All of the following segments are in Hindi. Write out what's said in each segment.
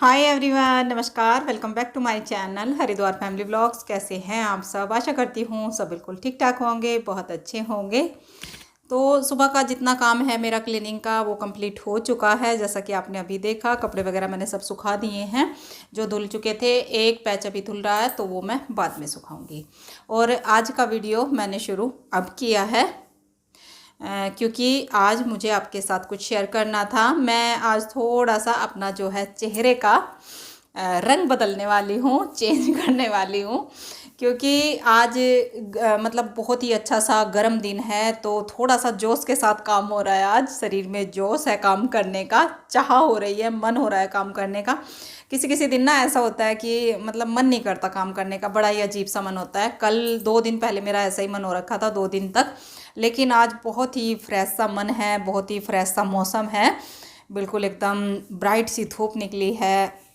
हाय एवरीवन, नमस्कार। Welcome back to my channel Haridwar family vlogs. कैसे हैं आप सब? आशा करती हूँ सब बिल्कुल ठीक ठाक होंगे, बहुत अच्छे होंगे। तो सुबह का जितना काम है मेरा क्लीनिंग का वो कंप्लीट हो चुका है। जैसा कि आपने अभी देखा, कपड़े वगैरह मैंने सब सुखा दिए हैं जो धुल चुके थे। एक पैच अभी धुल रहा है तो वो मैं बाद में सुखाऊंगी। और आज का वीडियो मैंने शुरू अब किया है क्योंकि आज मुझे आपके साथ कुछ शेयर करना था। मैं आज थोड़ा सा अपना जो है चेहरे का रंग बदलने वाली हूँ, चेंज करने वाली हूँ। क्योंकि आज मतलब बहुत ही अच्छा सा गर्म दिन है, तो थोड़ा सा जोश के साथ काम हो रहा है। आज शरीर में जोश है, काम करने का चाह हो रही है, मन हो रहा है काम करने का। किसी किसी दिन ना ऐसा होता है कि मतलब मन नहीं करता काम करने का, बड़ा ही अजीब सा मन होता है। कल 2 दिन पहले मेरा ऐसा ही मन हो रखा था, 2 दिन तक। लेकिन आज बहुत ही फ्रेश सा मन है, बहुत ही फ्रेश सा मौसम है, बिल्कुल एकदम ब्राइट सी धूप निकली है।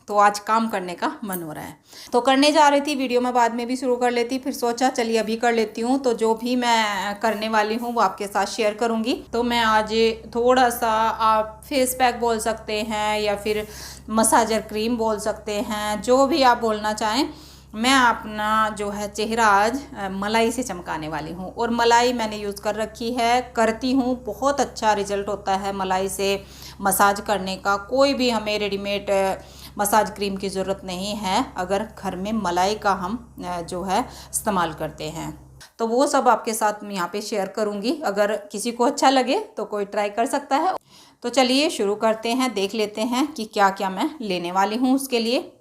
तो आज काम करने का मन हो रहा है, तो करने जा रही थी। वीडियो में बाद में भी शुरू कर लेती, फिर सोचा चलिए अभी कर लेती हूँ। तो जो भी मैं करने वाली हूँ वो आपके साथ शेयर करूँगी। तो मैं आज थोड़ा सा, आप फेस पैक बोल सकते हैं या फिर मसाजर क्रीम बोल सकते हैं, जो भी आप बोलना चाहें। मैं अपना जो है चेहरा आज मलाई से चमकाने वाली हूँ। और मलाई मैंने यूज़ कर रखी है, करती हूँ, बहुत अच्छा रिजल्ट होता है मलाई से मसाज करने का। कोई भी हमें रेडीमेड मसाज क्रीम की ज़रूरत नहीं है, अगर घर में मलाई का हम जो है इस्तेमाल करते हैं। तो वो सब आपके साथ मैं यहाँ पे शेयर करूँगी। अगर किसी को अच्छा लगे तो कोई ट्राई कर सकता है। तो चलिए शुरू करते हैं, देख लेते हैं कि क्या क्या मैं लेने वाली हूँ उसके लिए।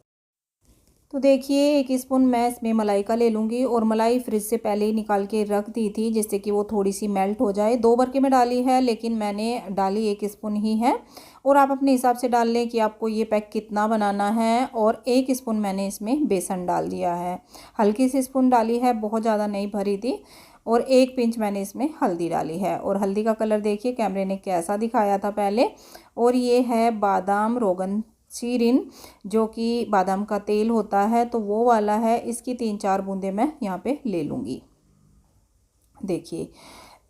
तो देखिए, 1 स्पून मैं इसमें मलाई का ले लूँगी। और मलाई फ्रिज से पहले ही निकाल के रख दी थी, जिससे कि वो थोड़ी सी मेल्ट हो जाए। 2 बरके में डाली है, लेकिन मैंने डाली 1 स्पून ही है। और आप अपने हिसाब से डाल लें कि आपको ये पैक कितना बनाना है। और 1 स्पून मैंने इसमें बेसन डाल दिया है, हल्की सी स्पून डाली है, बहुत ज़्यादा नहीं भरी थी। और 1 पिंच मैंने इसमें हल्दी डाली है। और हल्दी का कलर देखिए कैमरे ने कैसा दिखाया था पहले। और ये है बादाम रोगन सीरिन, जो कि बादाम का तेल होता है, तो वो वाला है। इसकी 3-4 बूंदे मैं यहाँ पे ले लूँगी। देखिए,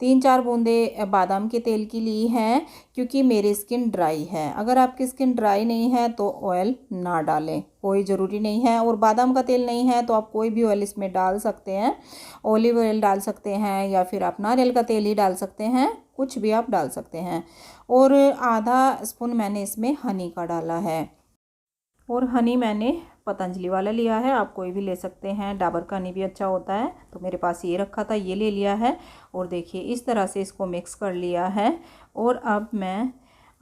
3-4 बूंदे बादाम के तेल की ली हैं, क्योंकि मेरी स्किन ड्राई है। अगर आपकी स्किन ड्राई नहीं है तो ऑयल ना डालें, कोई ज़रूरी नहीं है। और बादाम का तेल नहीं है तो आप कोई भी ऑयल इसमें डाल सकते हैं। ऑलिव ऑयल डाल सकते हैं या फिर आप नारियल का तेल ही डाल सकते हैं, कुछ भी आप डाल सकते हैं। और आधा स्पून मैंने इसमें हनी का डाला है। और हनी मैंने पतंजलि वाला लिया है, आप कोई भी ले सकते हैं। डाबर का हनी भी अच्छा होता है, तो मेरे पास ये रखा था, ये ले लिया है। और देखिए इस तरह से इसको मिक्स कर लिया है। और अब मैं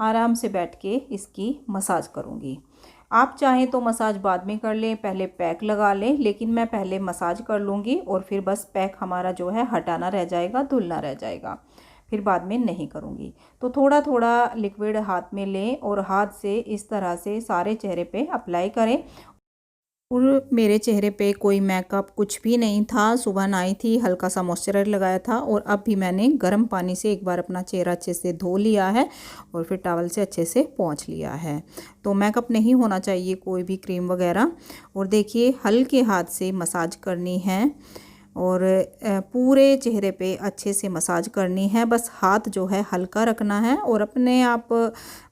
आराम से बैठ के इसकी मसाज करूँगी। आप चाहें तो मसाज बाद में कर लें, पहले पैक लगा लें, लेकिन मैं पहले मसाज कर लूँगी। और फिर बस पैक हमारा जो है हटाना रह जाएगा, धुलना रह जाएगा, फिर बाद में नहीं करूँगी। तो थोड़ा थोड़ा लिक्विड हाथ में लें और हाथ से इस तरह से सारे चेहरे पे अप्लाई करें। और मेरे चेहरे पे कोई मेकअप कुछ भी नहीं था, सुबह नहाई थी, हल्का सा मॉइस्चराइजर लगाया था। और अब भी मैंने गर्म पानी से एक बार अपना चेहरा अच्छे से धो लिया है और फिर टॉवल से अच्छे से पोंछ लिया है। तो मेकअप नहीं होना चाहिए, कोई भी क्रीम वगैरह। और देखिए हल्के हाथ से मसाज करनी है और पूरे चेहरे पे अच्छे से मसाज करनी है। बस हाथ जो है हल्का रखना है और अपने आप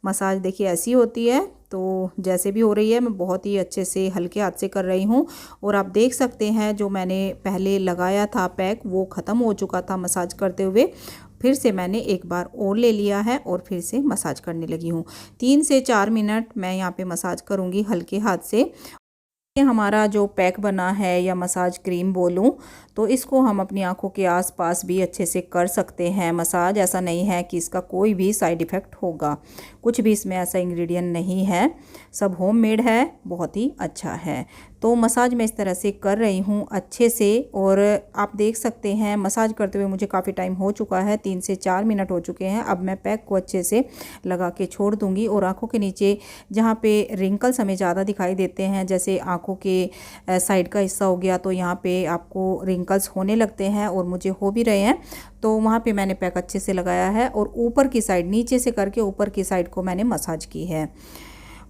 मसाज देखिए ऐसी होती है। तो जैसे भी हो रही है, मैं बहुत ही अच्छे से हल्के हाथ से कर रही हूँ। और आप देख सकते हैं जो मैंने पहले लगाया था पैक, वो ख़त्म हो चुका था मसाज करते हुए। फिर से मैंने एक बार और ले लिया है और फिर से मसाज करने लगी हूँ। 3 से 4 मिनट मैं यहाँ पे मसाज करूँगी हल्के हाथ से। हमारा जो पैक बना है या मसाज क्रीम बोलूं, तो इसको हम अपनी आंखों के आसपास भी अच्छे से कर सकते हैं मसाज। ऐसा नहीं है कि इसका कोई भी साइड इफ़ेक्ट होगा, कुछ भी इसमें ऐसा इंग्रेडिएंट नहीं है, सब होममेड है, बहुत ही अच्छा है। तो मसाज मैं इस तरह से कर रही हूँ अच्छे से। और आप देख सकते हैं मसाज करते हुए मुझे काफ़ी टाइम हो चुका है, 3 से 4 मिनट हो चुके हैं। अब मैं पैक को अच्छे से लगा के छोड़ दूँगी। और आँखों के नीचे जहाँ पे रिंकल्स हमें ज़्यादा दिखाई देते हैं, जैसे आँखों के साइड का हिस्सा हो गया, तो यहाँ पे आपको रिंकल्स होने लगते हैं और मुझे हो भी रहे हैं, तो वहाँ पे मैंने पैक अच्छे से लगाया है। और ऊपर की साइड, नीचे से करके ऊपर की साइड को मैंने मसाज की है।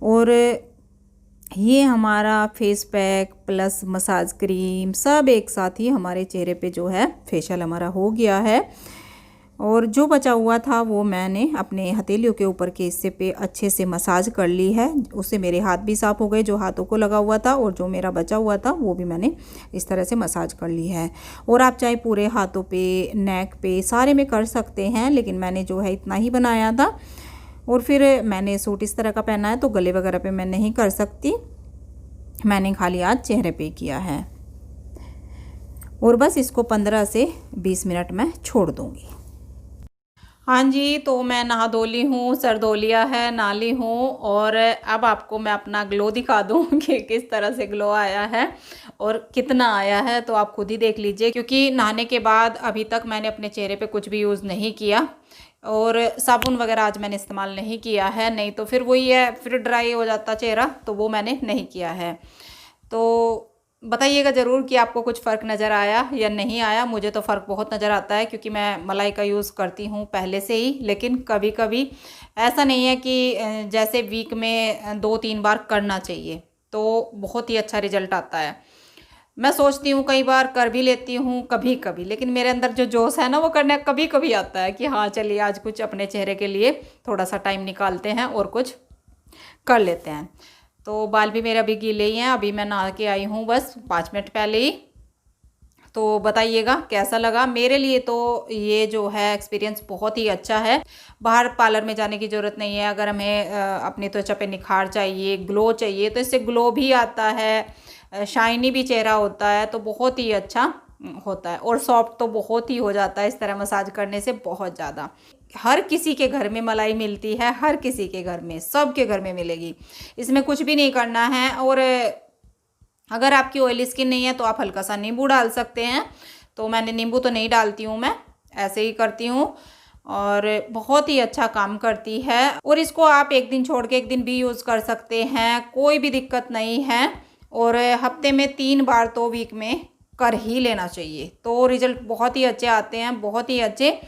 और ये हमारा face pack plus massage cream सब एक साथ ही हमारे चेहरे पे जो है फेशियल हमारा हो गया है। और जो बचा हुआ था वो मैंने अपने हथेलियों के ऊपर के हिस्से पे अच्छे से मसाज कर ली है। उससे मेरे हाथ भी साफ़ हो गए जो हाथों को लगा हुआ था, और जो मेरा बचा हुआ था वो भी मैंने इस तरह से मसाज कर ली है। और आप चाहे पूरे हाथों पे, नेक पे, सारे में कर सकते हैं, लेकिन मैंने जो है इतना ही बनाया था। और फिर मैंने सूट इस तरह का पहना है तो गले वगैरह पे मैं नहीं कर सकती, मैंने खाली आज चेहरे पे किया है। और बस इसको 15 से 20 मिनट में छोड़ दूँगी। हाँ जी, तो मैं नहा धो ली हूँ, सर धो लिया है, नहा ली हूँ, और अब आपको मैं अपना ग्लो दिखा दूँ कि किस तरह से ग्लो आया है और कितना आया है, तो आप खुद ही देख लीजिए। क्योंकि नहाने के बाद अभी तक मैंने अपने चेहरे पे कुछ भी यूज़ नहीं किया, और साबुन वगैरह आज मैंने इस्तेमाल नहीं किया है, नहीं तो फिर वही है, फिर ड्राई हो जाता चेहरा, तो वो मैंने नहीं किया है। तो बताइएगा ज़रूर कि आपको कुछ फ़र्क नज़र आया या नहीं आया। मुझे तो फ़र्क बहुत नज़र आता है, क्योंकि मैं मलाई का यूज़ करती हूँ पहले से ही, लेकिन कभी कभी ऐसा नहीं है कि जैसे वीक में 2-3 बार करना चाहिए तो बहुत ही अच्छा रिज़ल्ट आता है। मैं सोचती हूँ कई बार कर भी लेती हूँ कभी कभी, लेकिन मेरे अंदर जो जोश है ना वो करने कभी कभी आता है कि हाँ चलिए आज कुछ अपने चेहरे के लिए थोड़ा सा टाइम निकालते हैं और कुछ कर लेते हैं। तो बाल भी मेरे अभी गीले ही हैं, अभी मैं नहा के आई हूँ बस 5 मिनट पहले ही। तो बताइएगा कैसा लगा। मेरे लिए तो ये जो है एक्सपीरियंस बहुत ही अच्छा है। बाहर पार्लर में जाने की ज़रूरत नहीं है। अगर हमें अपनी त्वचा पे निखार चाहिए, ग्लो चाहिए, तो इससे ग्लो भी आता है, शाइनी भी चेहरा होता है, तो बहुत ही अच्छा होता है। और सॉफ्ट तो बहुत ही हो जाता है इस तरह मसाज करने से, बहुत ज़्यादा। हर किसी के घर में मलाई मिलती है, हर किसी के घर में, सबके घर में मिलेगी, इसमें कुछ भी नहीं करना है। और अगर आपकी ऑयली स्किन नहीं है तो आप हल्का सा नींबू डाल सकते हैं। तो मैंने नींबू तो नहीं डालती हूँ, मैं ऐसे ही करती हूँ, और बहुत ही अच्छा काम करती है। और इसको आप एक दिन छोड़ के एक दिन भी यूज़ कर सकते हैं, कोई भी दिक्कत नहीं है। और हफ्ते में 3 बार तो वीक में कर ही लेना चाहिए, तो रिज़ल्ट बहुत ही अच्छे आते हैं, बहुत ही अच्छे।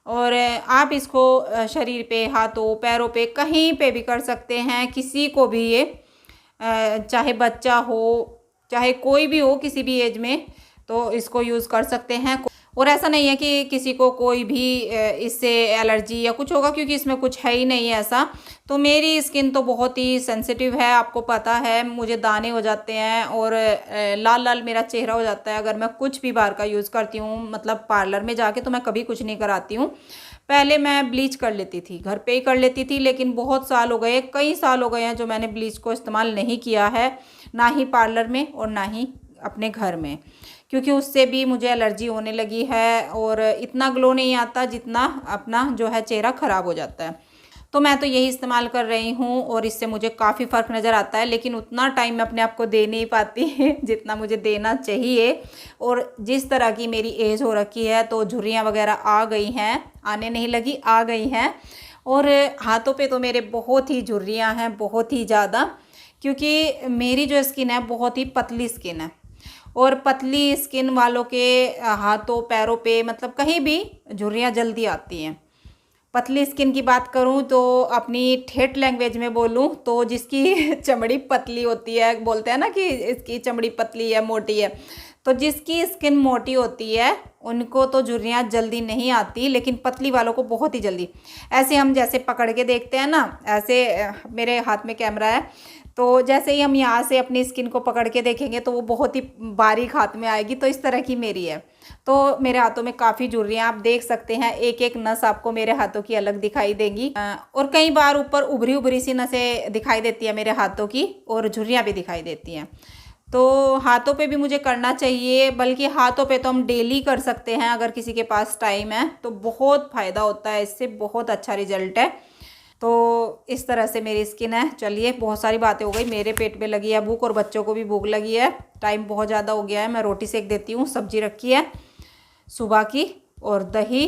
और आप इसको शरीर पे, हाथों, पैरों पे, कहीं पे भी कर सकते हैं, किसी को भी ये चाहे बच्चा हो, चाहे कोई भी हो, किसी भी एज में, तो इसको यूज़ कर सकते हैं। और ऐसा नहीं है कि किसी को कोई भी इससे एलर्जी या कुछ होगा, क्योंकि इसमें कुछ है ही नहीं ऐसा। तो मेरी स्किन तो बहुत ही सेंसिटिव है, आपको पता है, मुझे दाने हो जाते हैं और लाल लाल मेरा चेहरा हो जाता है अगर मैं कुछ भी बाहर का यूज़ करती हूँ। मतलब पार्लर में जाके तो मैं कभी कुछ नहीं कराती हूँ। पहले मैं ब्लीच कर लेती थी, घर पे ही कर लेती थी, लेकिन बहुत साल हो गए, कई साल हो गए हैं जो मैंने ब्लीच को इस्तेमाल नहीं किया है, ना ही पार्लर में और ना ही अपने घर में, क्योंकि उससे भी मुझे एलर्जी होने लगी है और इतना ग्लो नहीं आता जितना अपना जो है चेहरा ख़राब हो जाता है। तो मैं तो यही इस्तेमाल कर रही हूँ और इससे मुझे काफ़ी फ़र्क नज़र आता है, लेकिन उतना टाइम मैं अपने आप को दे नहीं पाती जितना मुझे देना चाहिए। और जिस तरह की मेरी एज हो रखी है तो झुर्रियाँ वगैरह आ गई हैं, आने नहीं लगी, आ गई हैं। और हाथों पे तो मेरे बहुत ही झुर्रियाँ हैं, बहुत ही ज़्यादा, क्योंकि मेरी जो स्किन है बहुत ही पतली स्किन है। और पतली स्किन वालों के हाथों, पैरों पे, मतलब कहीं भी झुर्रियाँ जल्दी आती हैं। पतली स्किन की बात करूं तो अपनी ठेठ लैंग्वेज में बोलूं तो जिसकी चमड़ी पतली होती है, बोलते हैं ना कि इसकी चमड़ी पतली है, मोटी है, तो जिसकी स्किन मोटी होती है उनको तो झुर्रियाँ जल्दी नहीं आती, लेकिन पतली वालों को बहुत ही जल्दी। ऐसे हम जैसे पकड़ के देखते हैं ना, ऐसे मेरे हाथ में कैमरा है, तो जैसे ही हम यहाँ से अपनी स्किन को पकड़ के देखेंगे तो वो बहुत ही बारीक हाथ में आएगी, तो इस तरह की मेरी है। तो मेरे हाथों में काफ़ी झुर्रियाँ आप देख सकते हैं, एक एक नस आपको मेरे हाथों की अलग दिखाई देगी। और कई बार ऊपर उभरी उभरी सी नसें दिखाई देती है मेरे हाथों की, और झुर्रियाँ भी दिखाई देती हैं। तो हाथों पे भी मुझे करना चाहिए, बल्कि हाथों पे तो हम डेली कर सकते हैं अगर किसी के पास टाइम है, तो बहुत फ़ायदा होता है इससे, बहुत अच्छा रिजल्ट है। तो इस तरह से मेरी स्किन है। चलिए, बहुत सारी बातें हो गई, मेरे पेट में लगी है भूख और बच्चों को भी भूख लगी है, टाइम बहुत ज़्यादा हो गया है। मैं रोटी सेक देती हूँ, सब्जी रखी है सुबह की और दही।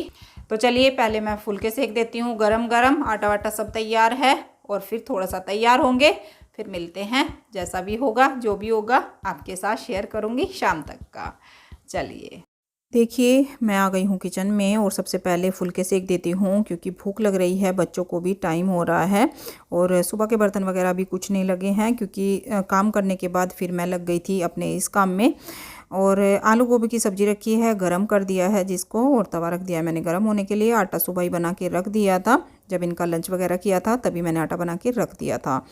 तो चलिए पहले मैं फुलके सेक देती हूँ गरम गरम, आटा वाटा सब तैयार है, और फिर थोड़ा सा तैयार होंगे, फिर मिलते हैं। जैसा भी होगा, जो भी होगा, आपके साथ शेयर करूँगी शाम तक का। चलिए, देखिए मैं आ गई हूँ किचन में, और सबसे पहले फुलके सेक देती हूँ क्योंकि भूख लग रही है, बच्चों को भी टाइम हो रहा है। और सुबह के बर्तन वगैरह भी कुछ नहीं लगे हैं, क्योंकि काम करने के बाद फिर मैं लग गई थी अपने इस काम में। और आलू गोभी की सब्ज़ी रखी है, गरम कर दिया है जिसको, और तवा रख दिया है मैंने गरम होने के लिए। आटा सुबह ही बना के रख दिया था, जब इनका लंच वगैरह किया था तभी मैंने आटा बना के रख दिया था,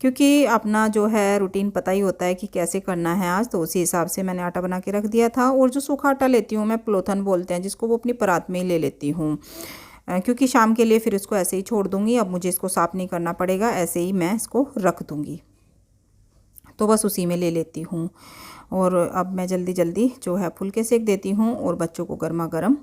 क्योंकि अपना जो है रूटीन पता ही होता है कि कैसे करना है आज, तो उसी हिसाब से मैंने आटा बना के रख दिया था। और जो सूखा आटा लेती हूँ मैं, प्लोथन बोलते हैं जिसको, वो अपनी परात में ही ले लेती हूँ, क्योंकि शाम के लिए फिर इसको ऐसे ही छोड़ दूँगी। अब मुझे इसको साफ़ नहीं करना पड़ेगा, ऐसे ही मैं इसको रख दूँगी, तो बस उसी में ले लेती हूँ। और अब मैं जल्दी जल्दी जो है फुलके सेक देती हूँ और बच्चों को गर्मा गर्म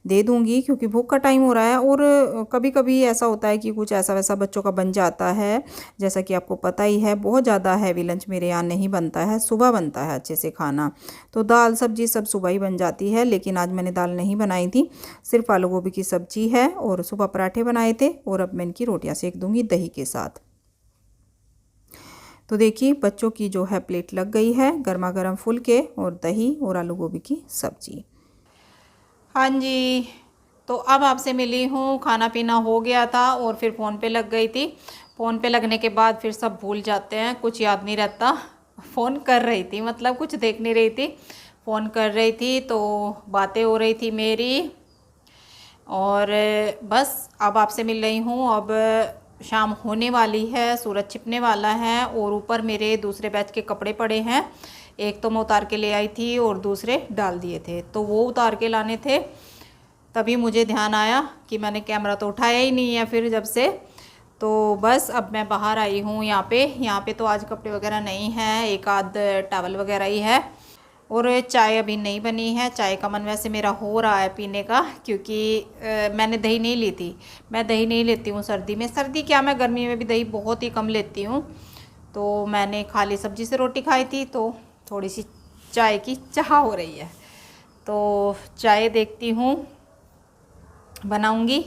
दे दूँगी, क्योंकि भूख का टाइम हो रहा है। और कभी कभी ऐसा होता है कि कुछ ऐसा वैसा बच्चों का बन जाता है, जैसा कि आपको पता ही है बहुत ज़्यादा हैवी लंच मेरे यहाँ नहीं बनता है, सुबह बनता है अच्छे से खाना। तो दाल सब्जी सब सुबह ही बन जाती है, लेकिन आज मैंने दाल नहीं बनाई थी, सिर्फ आलू गोभी की सब्जी है और सुबह पराठे बनाए थे। और अब मैं इनकी रोटियाँ सेक दूँगी दही के साथ। तो देखिए बच्चों की जो है प्लेट लग गई है, गर्मा गर्म फुलके और दही और आलू गोभी की सब्जी। हाँ जी, तो अब आपसे मिली हूँ, खाना पीना हो गया था और फिर फ़ोन पे लग गई थी। फ़ोन पे लगने के बाद फिर सब भूल जाते हैं, कुछ याद नहीं रहता। फ़ोन कर रही थी, मतलब कुछ देख नहीं रही थी, फ़ोन कर रही थी, तो बातें हो रही थी मेरी। और बस अब आपसे मिल रही हूँ। अब शाम होने वाली है, सूरज छिपने वाला है, और ऊपर मेरे दूसरे बैच के कपड़े पड़े हैं। एक तो मैं उतार के ले आई थी और दूसरे डाल दिए थे, तो वो उतार के लाने थे। तभी मुझे ध्यान आया कि मैंने कैमरा तो उठाया ही नहीं है फिर जब से। तो बस अब मैं बाहर आई हूँ यहाँ पे तो आज कपड़े वगैरह नहीं हैं, एक आध टॉवल वगैरह ही है। और चाय अभी नहीं बनी है, चाय का मन वैसे मेरा हो रहा है पीने का, क्योंकि मैंने दही नहीं ली थी। मैं दही नहीं लेती हूँ सर्दी में, सर्दी क्या, मैं गर्मी में भी दही बहुत ही कम लेती हूँ। तो मैंने खाली सब्जी से रोटी खाई थी, तो थोड़ी सी चाय की चाह हो रही है, तो चाय देखती हूँ बनाऊँगी।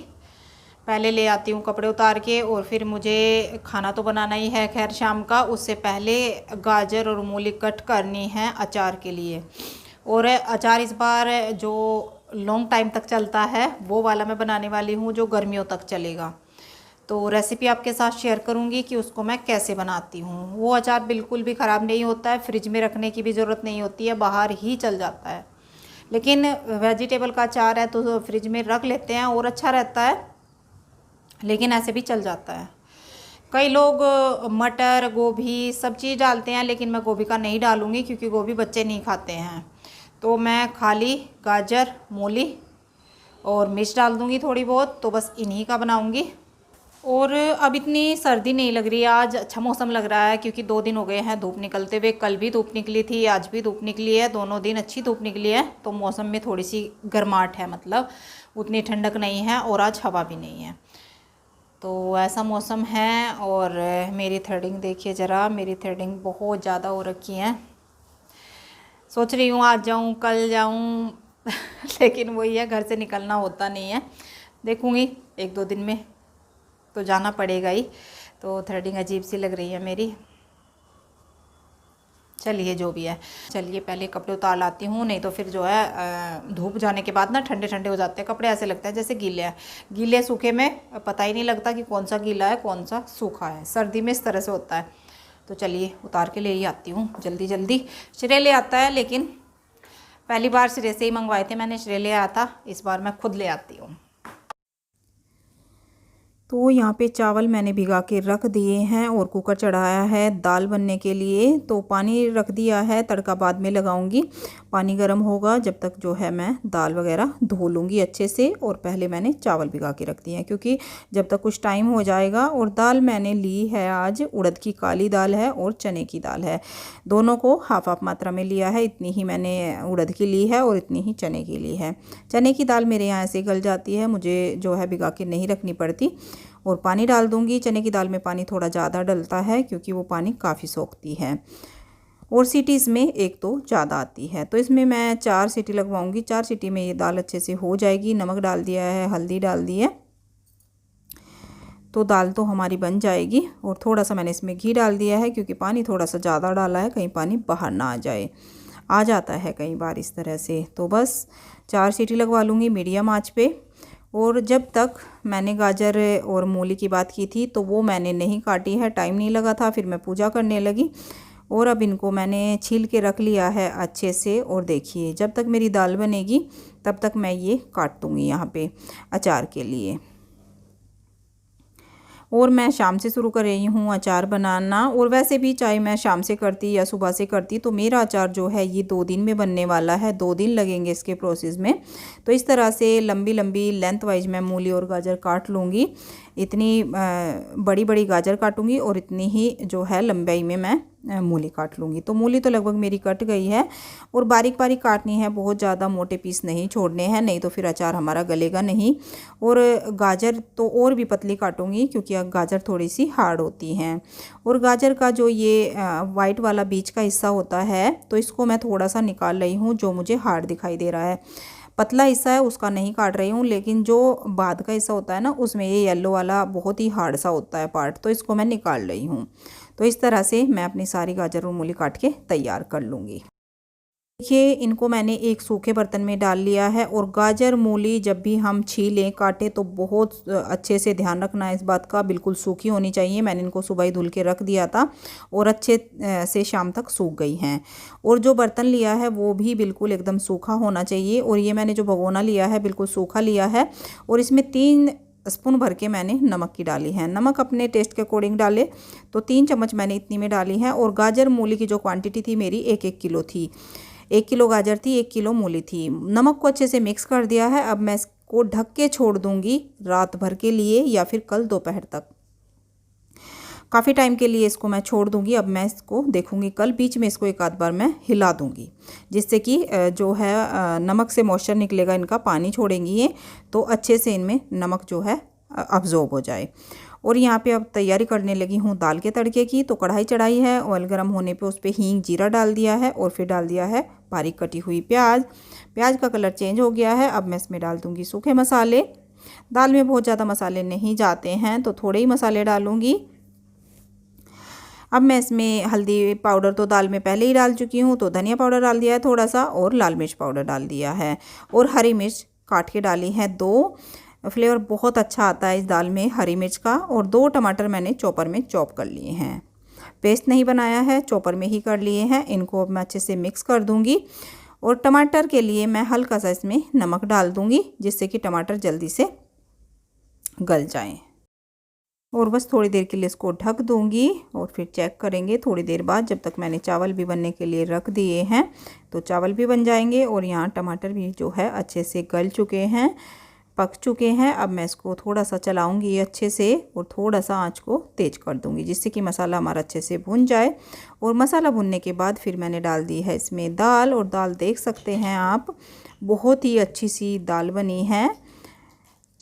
पहले ले आती हूँ कपड़े उतार के, और फिर मुझे खाना तो बनाना ही है खैर शाम का। उससे पहले गाजर और मूली कट करनी है अचार के लिए। और अचार इस बार जो लॉन्ग टाइम तक चलता है वो वाला मैं बनाने वाली हूँ, जो गर्मियों तक चलेगा। तो रेसिपी आपके साथ शेयर करूँगी कि उसको मैं कैसे बनाती हूँ। वो अचार बिल्कुल भी ख़राब नहीं होता है, फ्रिज में रखने की भी ज़रूरत नहीं होती है, बाहर ही चल जाता है। लेकिन वेजिटेबल का अचार है तो फ्रिज में रख लेते हैं और अच्छा रहता है, लेकिन ऐसे भी चल जाता है। कई लोग मटर गोभी सब चीज़ डालते हैं, लेकिन मैं गोभी का नहीं डालूँगी, क्योंकि गोभी बच्चे नहीं खाते हैं। तो मैं खाली गाजर मूली और मिर्च डाल दूँगी थोड़ी बहुत, तो बस इन्हीं का बनाऊँगी। और अब इतनी सर्दी नहीं लग रही है, आज अच्छा मौसम लग रहा है, क्योंकि 2 दिन हो गए हैं धूप निकलते हुए। कल भी धूप निकली थी, आज भी धूप निकली है, दोनों दिन अच्छी धूप निकली है। तो मौसम में थोड़ी सी गर्माहट है, मतलब उतनी ठंडक नहीं है, और आज हवा भी नहीं है। तो ऐसा मौसम है। और मेरी थ्रेडिंग देखिए ज़रा, मेरी थ्रेडिंग बहुत ज़्यादा हो रखी है। सोच रही हूँ आज जाऊँ कल जाऊँ लेकिन वही है, घर से निकलना होता नहीं है। देखूँगी 1-2 दिन में तो जाना पड़ेगा ही। तो थ्रेडिंग अजीब सी लग रही है मेरी। चलिए जो भी है, चलिए पहले कपड़े उतार लाती हूँ, नहीं तो फिर जो है धूप जाने के बाद ना ठंडे ठंडे हो जाते हैं कपड़े, ऐसे लगता है जैसे गीले हैं। गीले सूखे में पता ही नहीं लगता कि कौन सा गीला है कौन सा सूखा है, सर्दी में इस तरह से होता है। तो चलिए उतार के ले ही आती हूँ जल्दी जल्दी। श्रेय ले आता है, लेकिन पहली बार श्रेय से ही मंगवाए थे मैंने, श्रेय ले आया था, इस बार मैं खुद ले आती हूँ। तो यहाँ पे चावल मैंने भिगा के रख दिए हैं और कुकर चढ़ाया है दाल बनने के लिए। तो पानी रख दिया है, तड़का बाद में लगाऊंगी। पानी गर्म होगा, जब तक जो है मैं दाल वगैरह धो लूँगी अच्छे से। और पहले मैंने चावल भिगा के रख दिए हैं, क्योंकि जब तक कुछ टाइम हो जाएगा। और दाल मैंने ली है आज, उड़द की काली दाल है और चने की दाल है, दोनों को हाफ हाफ मात्रा में लिया है। इतनी ही मैंने उड़द की ली है और इतनी ही चने की ली है। चने की दाल मेरे यहाँ ऐसे गल जाती है, मुझे जो है भिगा के नहीं रखनी पड़ती। और पानी डाल दूंगी। चने की दाल में पानी थोड़ा ज़्यादा डलता है, क्योंकि वो पानी काफ़ी सोखती है। और सीटी इसमें एक तो ज़्यादा आती है, तो इसमें मैं 4 सीटी लगवाऊंगी। 4 सीटी में ये दाल अच्छे से हो जाएगी। नमक डाल दिया है, हल्दी डाल दी है, तो दाल तो हमारी बन जाएगी। और थोड़ा सा मैंने इसमें घी डाल दिया है, क्योंकि पानी थोड़ा सा ज़्यादा डाला है, कहीं पानी बाहर ना आ जाए, आ जाता है कई बार इस तरह से। तो बस 4 सीटी लगवा लूँगी मीडियम आँच पे। और जब तक मैंने गाजर और मूली की बात की थी, तो वो मैंने नहीं काटी है, टाइम नहीं लगा था। फिर मैं पूजा करने लगी, और अब इनको मैंने छील के रख लिया है अच्छे से। और देखिए जब तक मेरी दाल बनेगी तब तक मैं ये काट दूँगी यहाँ पे अचार के लिए। और मैं शाम से शुरू कर रही हूँ अचार बनाना। और वैसे भी चाहे मैं शाम से करती या सुबह से करती तो मेरा अचार जो है ये 2 दिन में बनने वाला है, 2 दिन लगेंगे इसके प्रोसेस में। तो इस तरह से लंबी लंबी लेंथ वाइज मैं मूली और गाजर काट लूँगी। इतनी बड़ी बड़ी गाजर काटूँगी और इतनी ही जो है लंबाई में मैं मूली काट लूँगी। तो मूली तो लगभग मेरी कट गई है। और बारीक बारीक काटनी है, बहुत ज़्यादा मोटे पीस नहीं छोड़ने हैं, नहीं तो फिर अचार हमारा गलेगा नहीं। और गाजर तो और भी पतली काटूँगी क्योंकि गाजर थोड़ी सी हार्ड होती हैं। और गाजर का जो ये वाइट वाला बीच का हिस्सा होता है तो इसको मैं थोड़ा सा निकाल रही हूँ, जो मुझे हार्ड दिखाई दे रहा है। पतला हिस्सा है उसका नहीं काट रही हूँ, लेकिन जो बाद का हिस्सा होता है ना उसमें ये येलो वाला बहुत ही हार्ड सा होता है पार्ट, तो इसको मैं निकाल रही हूँ। तो इस तरह से मैं अपनी सारी गाजर और मूली काट के तैयार कर लूँगी। देखिए इनको मैंने एक सूखे बर्तन में डाल लिया है। और गाजर मूली जब भी हम छीलें काटें तो बहुत अच्छे से ध्यान रखना है इस बात का, बिल्कुल सूखी होनी चाहिए। मैंने इनको सुबह ही धुल के रख दिया था और अच्छे से शाम तक सूख गई हैं। और जो बर्तन लिया है वो भी बिल्कुल एकदम सूखा होना चाहिए। और ये मैंने जो भगोना लिया है बिल्कुल सूखा लिया है। और इसमें 3 स्पून भर के मैंने नमक की डाली है। नमक अपने टेस्ट के अकॉर्डिंग डाले, तो 3 चम्मच मैंने इतनी में डाली है। और गाजर मूली की जो क्वांटिटी थी मेरी 1-1 किलो थी। 1 किलो गाजर थी, 1 किलो मूली थी। नमक को अच्छे से मिक्स कर दिया है। अब मैं इसको ढक के छोड़ दूंगी रात भर के लिए या फिर कल दोपहर तक। काफ़ी टाइम के लिए इसको मैं छोड़ दूंगी। अब मैं इसको देखूंगी कल, बीच में इसको एक आध बार मैं हिला दूंगी, जिससे कि जो है नमक से मॉइस्चर निकलेगा, इनका पानी छोड़ेंगी ये, तो अच्छे से इनमें नमक जो है अब्जॉर्ब हो जाए। और यहाँ पे अब तैयारी करने लगी हूँ दाल के तड़के की। तो कढ़ाई चढ़ाई है, ऑयल गर्म होने पे उस पर हींग जीरा डाल दिया है और फिर डाल दिया है बारीक कटी हुई प्याज। प्याज का कलर चेंज हो गया है। अब मैं इसमें डाल दूँगी सूखे मसाले। दाल में बहुत ज़्यादा मसाले नहीं जाते हैं तो थोड़े ही मसाले डालूँगी। अब मैं इसमें हल्दी पाउडर तो दाल में पहले ही डाल चुकी हूँ, तो धनिया पाउडर डाल दिया है थोड़ा सा और लाल मिर्च पाउडर डाल दिया है। और हरी मिर्च काट के डाली है 2। फ्लेवर बहुत अच्छा आता है इस दाल में हरी मिर्च का। और 2 टमाटर मैंने चॉपर में चॉप कर लिए हैं, पेस्ट नहीं बनाया है, चॉपर में ही कर लिए हैं। इनको अब मैं अच्छे से मिक्स कर दूंगी। और टमाटर के लिए मैं हल्का सा इसमें नमक डाल दूंगी, जिससे कि टमाटर जल्दी से गल जाएं। और बस थोड़ी देर के लिए इसको ढक दूंगी और फिर चेक करेंगे थोड़ी देर बाद, जब तक मैंने चावल भी बनने के लिए रख दिए हैं। तो चावल भी बन जाएंगे और यहाँ टमाटर भी जो है अच्छे से गल चुके हैं, पक चुके हैं। अब मैं इसको थोड़ा सा चलाऊंगी अच्छे से और थोड़ा सा आंच को तेज कर दूंगी, जिससे कि मसाला हमारा अच्छे से भुन जाए। और मसाला भुनने के बाद फिर मैंने डाल दी है इसमें दाल। और दाल देख सकते हैं आप, बहुत ही अच्छी सी दाल बनी है।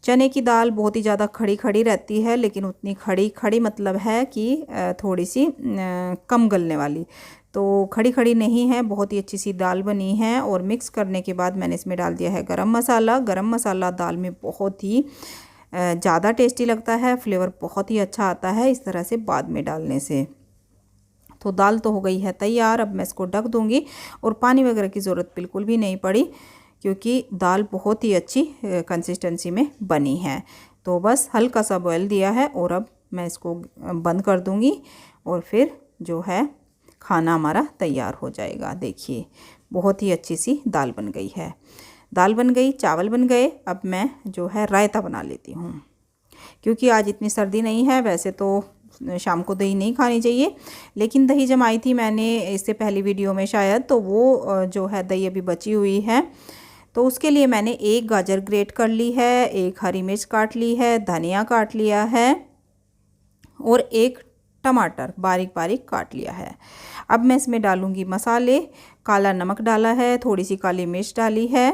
चने की दाल बहुत ही ज़्यादा खड़ी खड़ी रहती है, लेकिन उतनी खड़ी खड़ी मतलब है कि थोड़ी सी कम गलने वाली, तो खड़ी खड़ी नहीं है, बहुत ही अच्छी सी दाल बनी है। और मिक्स करने के बाद मैंने इसमें डाल दिया है गरम मसाला। गरम मसाला दाल में बहुत ही ज़्यादा टेस्टी लगता है, फ्लेवर बहुत ही अच्छा आता है इस तरह से बाद में डालने से। तो दाल तो हो गई है तैयार। अब मैं इसको ढक दूँगी और पानी वगैरह की ज़रूरत बिल्कुल भी नहीं पड़ी, क्योंकि दाल बहुत ही अच्छी कंसिस्टेंसी में बनी है। तो बस हल्का सा बॉयल दिया है और अब मैं इसको बंद कर दूँगी और फिर जो है खाना हमारा तैयार हो जाएगा। देखिए बहुत ही अच्छी सी दाल बन गई है। दाल बन गई, चावल बन गए। अब मैं जो है रायता बना लेती हूँ, क्योंकि आज इतनी सर्दी नहीं है। वैसे तो शाम को दही नहीं खानी चाहिए, लेकिन दही जमाई थी मैंने इससे पहली वीडियो में शायद, तो वो जो है दही अभी बची हुई है। तो उसके लिए मैंने 1 गाजर ग्रेट कर ली है, 1 हरी मिर्च काट ली है, धनिया काट लिया है और 1 टमाटर बारीक बारीक काट लिया है। अब मैं इसमें डालूंगी मसाले। काला नमक डाला है, थोड़ी सी काली मिर्च डाली है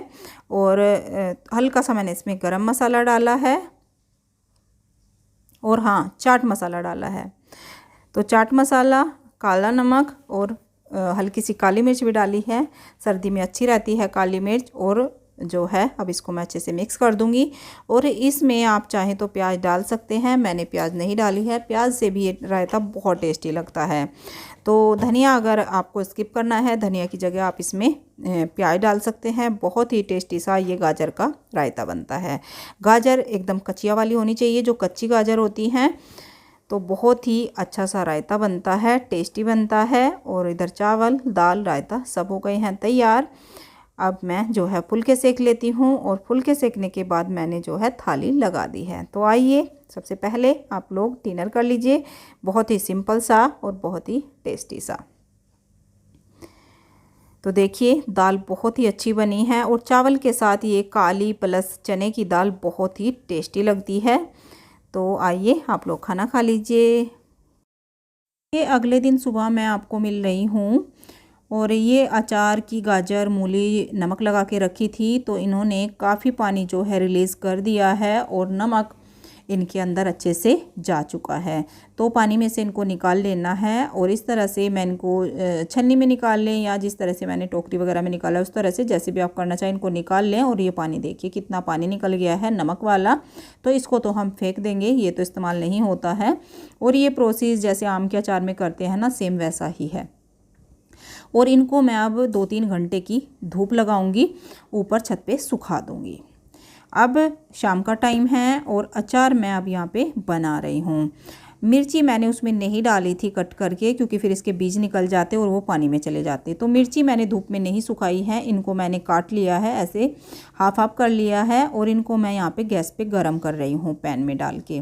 और हल्का सा मैंने इसमें गरम मसाला डाला है और हाँ, चाट मसाला डाला है। तो चाट मसाला, काला नमक और हल्की सी काली मिर्च भी डाली है। सर्दी में अच्छी रहती है काली मिर्च। और जो है अब इसको मैं अच्छे से मिक्स कर दूंगी। और इसमें आप चाहें तो प्याज डाल सकते हैं, मैंने प्याज नहीं डाली है। प्याज से भी ये रायता बहुत टेस्टी लगता है। तो धनिया अगर आपको स्किप करना है, धनिया की जगह आप इसमें प्याज डाल सकते हैं। बहुत ही टेस्टी सा ये गाजर का रायता बनता है। गाजर एकदम कचिया वाली होनी चाहिए, जो कच्ची गाजर होती हैं तो बहुत ही अच्छा सा रायता बनता है, टेस्टी बनता है। और इधर चावल दाल रायता सब हो गए हैं तैयार। अब मैं जो है फुलके सेक लेती हूँ और फुलके सेकने के बाद मैंने जो है थाली लगा दी है। तो आइए सबसे पहले आप लोग डिनर कर लीजिए, बहुत ही सिंपल सा और बहुत ही टेस्टी सा। तो देखिए दाल बहुत ही अच्छी बनी है और चावल के साथ ये काली प्लस चने की दाल बहुत ही टेस्टी लगती है। तो आइए आप लोग खाना खा लीजिए। ये अगले दिन सुबह मैं आपको मिल रही हूँ और ये अचार की गाजर मूली नमक लगा के रखी थी, तो इन्होंने काफ़ी पानी जो है रिलीज़ कर दिया है और नमक इनके अंदर अच्छे से जा चुका है। तो पानी में से इनको निकाल लेना है और इस तरह से मैं इनको छन्नी में निकाल लें या जिस तरह से मैंने टोकरी वगैरह में निकाला उस तरह से, जैसे भी आप करना चाहें इनको निकाल लें। और ये पानी देखिए कितना पानी निकल गया है नमक वाला, तो इसको तो हम फेंक देंगे, ये तो इस्तेमाल नहीं होता है। और ये प्रोसेस जैसे आम के अचार में करते हैं ना, सेम वैसा ही है। और इनको मैं अब 2-3 घंटे की धूप लगाऊंगी, ऊपर छत पे सुखा दूंगी। अब शाम का टाइम है और अचार मैं अब यहाँ पे बना रही हूँ। मिर्ची मैंने उसमें नहीं डाली थी कट करके, क्योंकि फिर इसके बीज निकल जाते और वो पानी में चले जाते। तो मिर्ची मैंने धूप में नहीं सुखाई है, इनको मैंने काट लिया है, ऐसे हाफ हाफ कर लिया है। और इनको मैं यहाँ पे गैस पे गरम कर रही हूँ पैन में डाल के,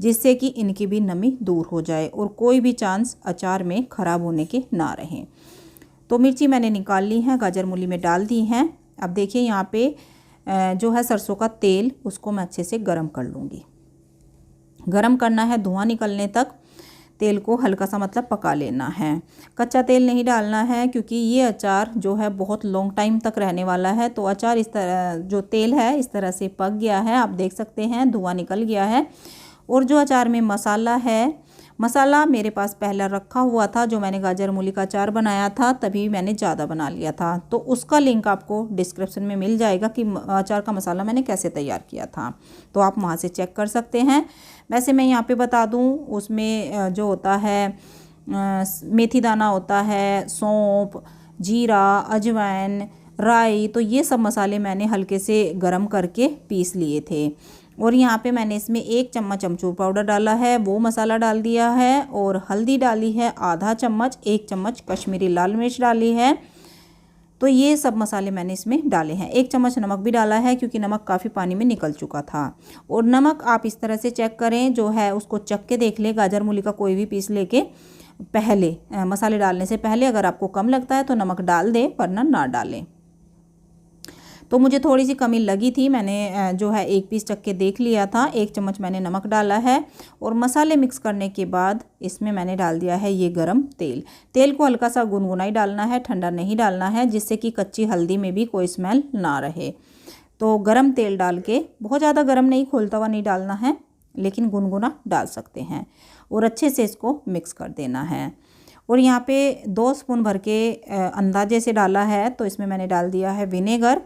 जिससे कि इनकी भी नमी दूर हो जाए और कोई भी चांस अचार में ख़राब होने के ना रहें। तो मिर्ची मैंने निकाल ली है, गाजर मूली में डाल दी हैं। अब देखिए यहाँ पे जो है सरसों का तेल, उसको मैं अच्छे से गरम कर लूँगी। गरम करना है धुआं निकलने तक, तेल को हल्का सा मतलब पका लेना है। कच्चा तेल नहीं डालना है, क्योंकि ये अचार जो है बहुत लॉन्ग टाइम तक रहने वाला है। तो अचार इस तरह जो तेल है इस तरह से पक गया है, आप देख सकते हैं धुआं निकल गया है। और जो अचार में मसाला है, मसाला मेरे पास पहला रखा हुआ था, जो मैंने गाजर मूली का अचार बनाया था तभी मैंने ज़्यादा बना लिया था। तो उसका लिंक आपको डिस्क्रिप्शन में मिल जाएगा कि अचार का मसाला मैंने कैसे तैयार किया था, तो आप वहाँ से चेक कर सकते हैं। वैसे मैं यहाँ पे बता दूँ, उसमें जो होता है मेथी दाना होता है, सौंफ, जीरा, अजवाइन, राई, तो ये सब मसाले मैंने हल्के से गरम करके पीस लिए थे। और यहाँ पे मैंने इसमें 1 चम्मच अमचूर पाउडर डाला है, वो मसाला डाल दिया है। और हल्दी डाली है आधा चम्मच, 1 चम्मच कश्मीरी लाल मिर्च डाली है। तो ये सब मसाले मैंने इसमें डाले हैं। 1 चम्मच नमक भी डाला है, क्योंकि नमक काफ़ी पानी में निकल चुका था। और नमक आप इस तरह से चेक करें, जो है उसको चख के देख लें, गाजर मूली का कोई भी पीस लेके पहले मसाले डालने से पहले अगर आपको कम लगता है तो नमक डाल दें, वरना ना डालें। तो मुझे थोड़ी सी कमी लगी थी, मैंने जो है 1 पीस चख के देख लिया था। 1 चम्मच मैंने नमक डाला है। और मसाले मिक्स करने के बाद इसमें मैंने डाल दिया है ये गरम तेल। तेल को हल्का सा गुनगुना ही डालना है, ठंडा नहीं डालना है, जिससे कि कच्ची हल्दी में भी कोई स्मेल ना रहे। तो गरम तेल डाल के, बहुत ज़्यादा गरम नहीं, खोलता हुआ नहीं डालना है, लेकिन गुनगुना डाल सकते हैं। और अच्छे से इसको मिक्स कर देना है। और यहाँ पे 2 स्पून भर के अंदाजे से डाला है, तो इसमें मैंने डाल दिया है विनेगर।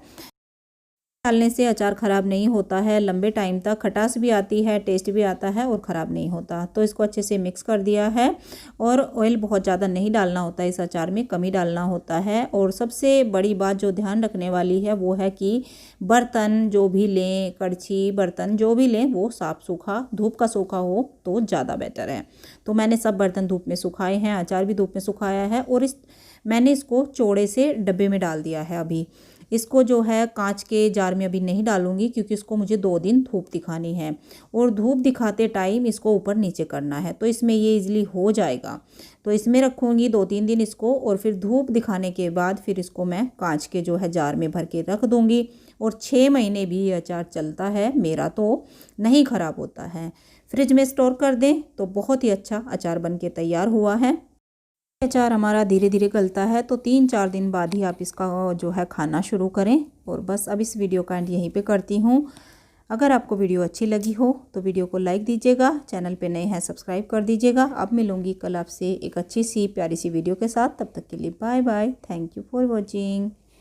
डालने से अचार ख़राब नहीं होता है, लंबे टाइम तक खटास भी आती है, टेस्ट भी आता है और ख़राब नहीं होता। तो इसको अच्छे से मिक्स कर दिया है। और ऑयल बहुत ज़्यादा नहीं डालना होता है, इस अचार में कम ही डालना होता है। और सबसे बड़ी बात जो ध्यान रखने वाली है वो है कि बर्तन जो भी लें, कड़छी बर्तन जो भी लें, वो साफ़ सूखा, धूप का सूखा हो तो ज़्यादा बेटर है। तो मैंने सब बर्तन धूप में सुखाए हैं, अचार भी धूप में सुखाया है। और मैंने इसको चौड़े से डब्बे में डाल दिया है। अभी इसको जो है कांच के जार में अभी नहीं डालूंगी, क्योंकि इसको मुझे 2 दिन धूप दिखानी है। और धूप दिखाते टाइम इसको ऊपर नीचे करना है, तो इसमें ये इजीली हो जाएगा। तो इसमें रखूँगी 2-3 दिन इसको, और फिर धूप दिखाने के बाद फिर इसको मैं कांच के जो है जार में भर के रख दूँगी। और 6 महीने भी ये अचार चलता है, मेरा तो नहीं ख़राब होता है। फ्रिज में स्टोर कर दें तो बहुत ही अच्छा अचार बन के तैयार हुआ है। अचार हमारा धीरे धीरे गलता है, तो 3-4 दिन बाद ही आप इसका जो है खाना शुरू करें। और बस अब इस वीडियो का एंड यहीं पे करती हूँ। अगर आपको वीडियो अच्छी लगी हो तो वीडियो को लाइक दीजिएगा, चैनल पे नए हैं सब्सक्राइब कर दीजिएगा। अब मिलूँगी कल आपसे एक अच्छी सी प्यारी सी वीडियो के साथ, तब तक के लिए bye bye. Thank you for watching.